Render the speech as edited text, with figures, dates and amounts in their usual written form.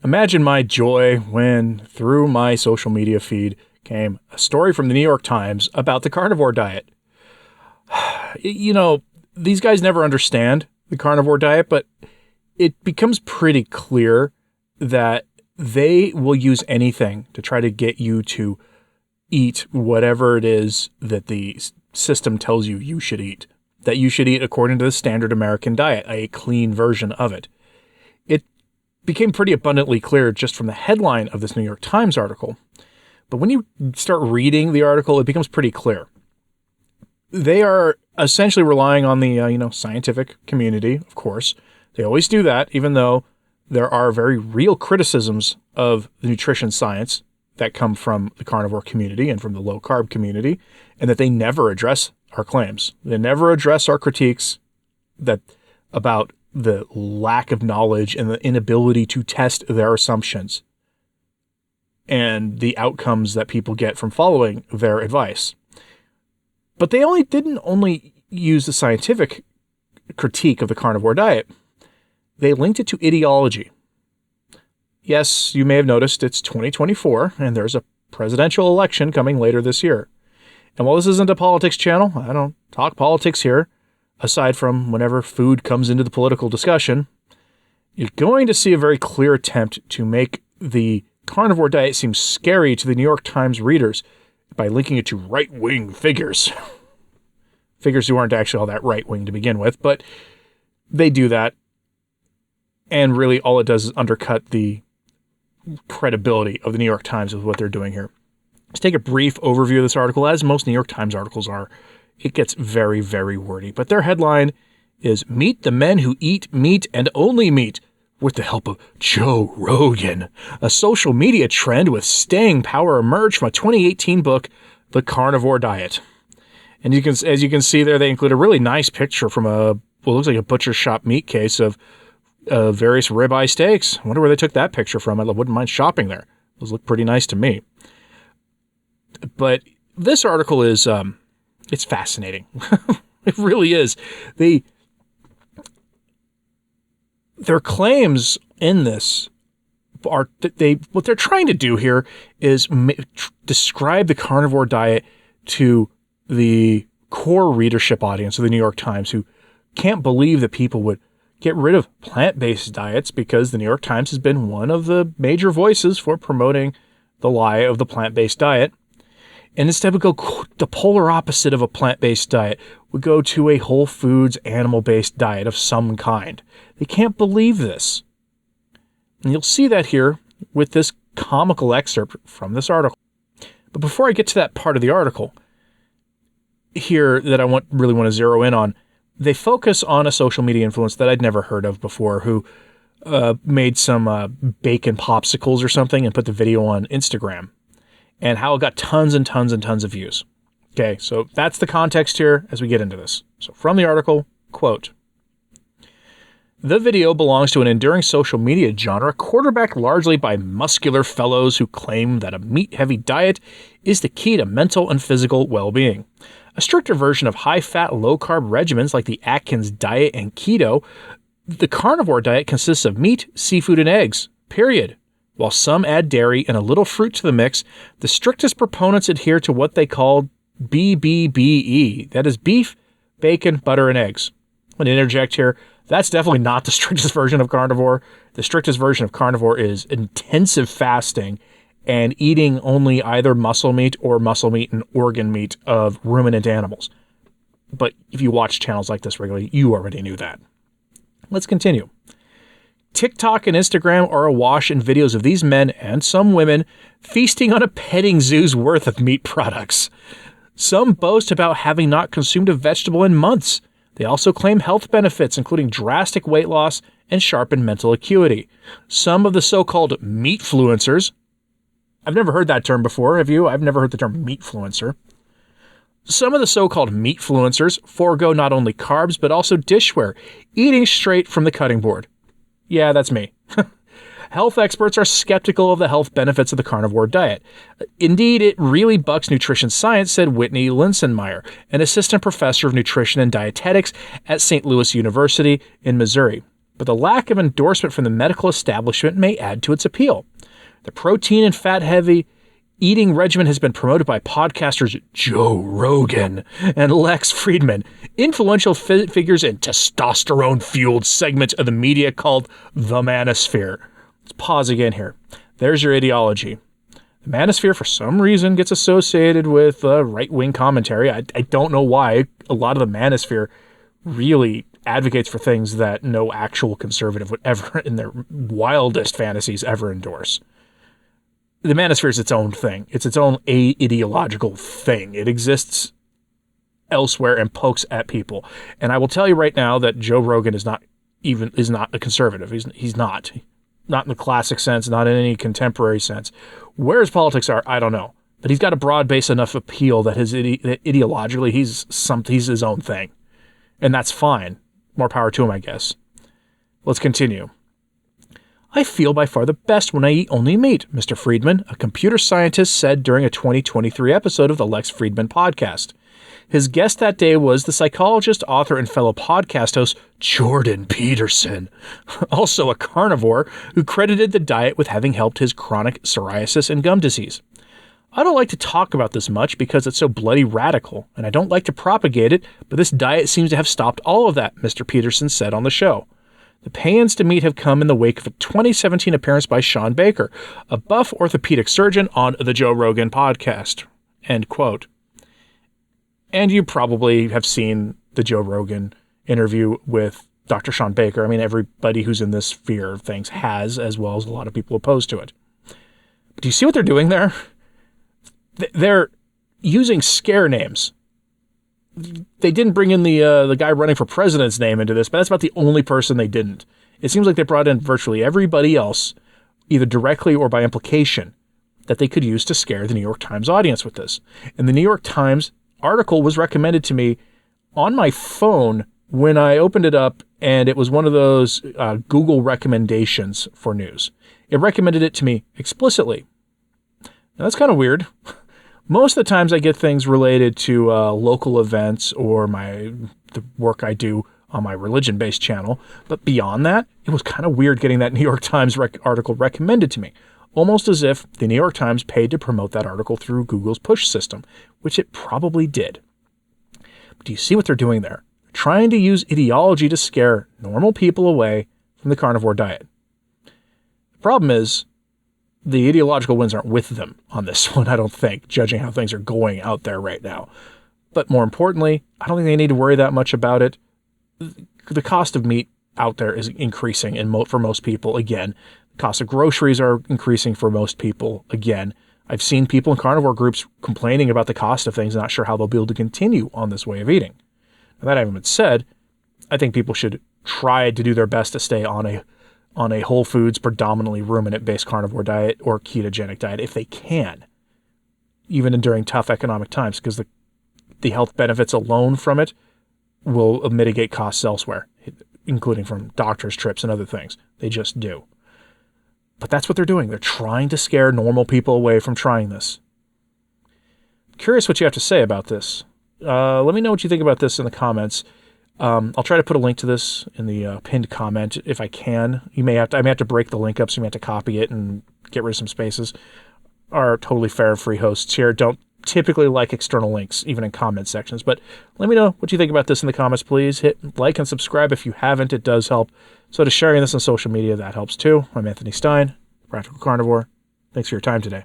Imagine my joy when through my social media feed came a story from the New York Times about the carnivore diet. You know, these guys never understand the carnivore diet, but it becomes pretty clear that they will use anything to try to get you to eat whatever it is that the system tells you you should eat, that you should eat according to the standard American diet, a clean version of it. It became pretty abundantly clear just from the headline of this New York Times article. But when you start reading the article, it becomes pretty clear. They are essentially relying on the scientific community, of course. They always do that, even though there are very real criticisms of the nutrition science that come from the carnivore community and from the low-carb community, and that they never address our claims. They never address our critiques about the lack of knowledge and the inability to test their assumptions and the outcomes that people get from following their advice. But they didn't only use the scientific critique of the carnivore diet. They linked it to ideology. Yes, you may have noticed it's 2024 and there's a presidential election coming later this year. And while this isn't a politics channel, I don't talk politics here, aside from whenever food comes into the political discussion, you're going to see a very clear attempt to make the carnivore diet seem scary to the New York Times readers by linking it to right-wing figures. Figures who aren't actually all that right-wing to begin with, but they do that. And really all it does is undercut the credibility of the New York Times with what they're doing here. Let's take a brief overview of this article. As most New York Times articles are, it gets very, very wordy. But their headline is, "Meet the Men Who Eat Meat and Only Meat with the Help of Joe Rogan. A social media trend with staying power emerged from a 2018 book, The Carnivore Diet." And as you can see there, they include a really nice picture from what looks like a butcher shop meat case of various ribeye steaks. I wonder where they took that picture from. I wouldn't mind shopping there. Those look pretty nice to me. But this article is, it's fascinating. It really is. Their claims in this are, what they're trying to do here is describe the carnivore diet to the core readership audience of the New York Times, who can't believe that people would get rid of plant-based diets, because the New York Times has been one of the major voices for promoting the lie of the plant-based diet. And instead would go the polar opposite of a plant-based diet, would go to a whole foods, animal-based diet of some kind. They can't believe this. And you'll see that here with this comical excerpt from this article. But before I get to that part of the article here that I really want to zero in on, they focus on a social media influencer that I'd never heard of before, who made some bacon popsicles or something and put the video on Instagram, and how it got tons and tons and tons of views. Okay, so that's the context here as we get into this. So from the article, quote, "The video belongs to an enduring social media genre quarterbacked largely by muscular fellows who claim that a meat-heavy diet is the key to mental and physical well-being. A stricter version of high-fat, low-carb regimens like the Atkins diet and keto, the carnivore diet consists of meat, seafood, and eggs, period. While some add dairy and a little fruit to the mix, the strictest proponents adhere to what they call BBBE, that is beef, bacon, butter, and eggs." I'm going to interject here. That's definitely not the strictest version of carnivore. The strictest version of carnivore is intensive fasting and eating only either muscle meat and organ meat of ruminant animals. But if you watch channels like this regularly, you already knew that. Let's continue. "TikTok and Instagram are awash in videos of these men and some women feasting on a petting zoo's worth of meat products. Some boast about having not consumed a vegetable in months. They also claim health benefits, including drastic weight loss and sharpened mental acuity. Some of the so-called meatfluencers," I've never heard that term before, have you? I've never heard the term meatfluencer. "Some of the so-called meatfluencers forego not only carbs, but also dishware, eating straight from the cutting board." Yeah, that's me. "Health experts are skeptical of the health benefits of the carnivore diet. Indeed, it really bucks nutrition science," said Whitney Linsenmeyer, an assistant professor of nutrition and dietetics at St. Louis University in Missouri. but the lack of endorsement from the medical establishment may add to its appeal. The protein and fat-heavy eating regimen has been promoted by podcasters Joe Rogan and Lex Friedman, influential figures in testosterone-fueled segments of the media called the Manosphere. Let's pause again here. There's your ideology. The Manosphere, for some reason, gets associated with right-wing commentary. I don't know why. A lot of the Manosphere really advocates for things that no actual conservative would ever, in their wildest fantasies, ever endorse. The Manosphere is its own thing. It's its own ideological thing. It exists elsewhere and pokes at people. And I will tell you right now that Joe Rogan is not a conservative. He's not in the classic sense, not in any contemporary sense. Where his politics are, I don't know. But he's got a broad base enough appeal that that ideologically he's his own thing. And that's fine. More power to him, I guess. Let's continue. I feel by far the best when I eat only meat, Mr. Friedman, a computer scientist, said during a 2023 episode of the Lex Friedman podcast. His guest that day was the psychologist, author, and fellow podcast host Jordan Peterson, also a carnivore, who credited the diet with having helped his chronic psoriasis and gum disease. I don't like to talk about this much because it's so bloody radical, and I don't like to propagate it, but this diet seems to have stopped all of that, Mr. Peterson said on the show. The paeans to meat have come in the wake of a 2017 appearance by Sean Baker, a buff orthopedic surgeon on the Joe Rogan podcast. End quote. And you probably have seen the Joe Rogan interview with Dr. Sean Baker. I mean, everybody who's in this sphere of things has, as well as a lot of people opposed to it. But do you see what they're doing there? They're using scare names. They didn't bring in the guy running for president's name into this, but that's about the only person they didn't. It seems like they brought in virtually everybody else, either directly or by implication, that they could use to scare the New York Times audience with this. And the New York Times article was recommended to me on my phone when I opened it up, and it was one of those Google recommendations for news. It recommended it to me explicitly. Now, that's kind of weird. Most of the times I get things related to local events or the work I do on my religion-based channel. But beyond that, it was kind of weird getting that New York Times article recommended to me. Almost as if the New York Times paid to promote that article through Google's push system, which it probably did. But do you see what they're doing there? They're trying to use ideology to scare normal people away from the carnivore diet. The problem is, the ideological winds aren't with them on this one, I don't think, judging how things are going out there right now. But more importantly, I don't think they need to worry that much about it. The cost of meat out there is increasing for most people again. The cost of groceries are increasing for most people again. I've seen people in carnivore groups complaining about the cost of things, not sure how they'll be able to continue on this way of eating. Now, that having been said, I think people should try to do their best to stay on a whole foods, predominantly ruminant-based carnivore diet or ketogenic diet if they can, even during tough economic times, because the health benefits alone from it will mitigate costs elsewhere, including from doctors' trips and other things. They just do. But that's what they're doing. They're trying to scare normal people away from trying this. Curious what you have to say about this. Let me know what you think about this in the comments. I'll try to put a link to this in the pinned comment if I can. I may have to break the link up, so you may have to copy it and get rid of some spaces. Our totally fair free hosts here don't typically like external links, even in comment sections. But let me know what you think about this in the comments, please. Hit like and subscribe if you haven't. It does help. So to sharing this on social media, that helps too. I'm Anthony Stine, Practical Carnivore. Thanks for your time today.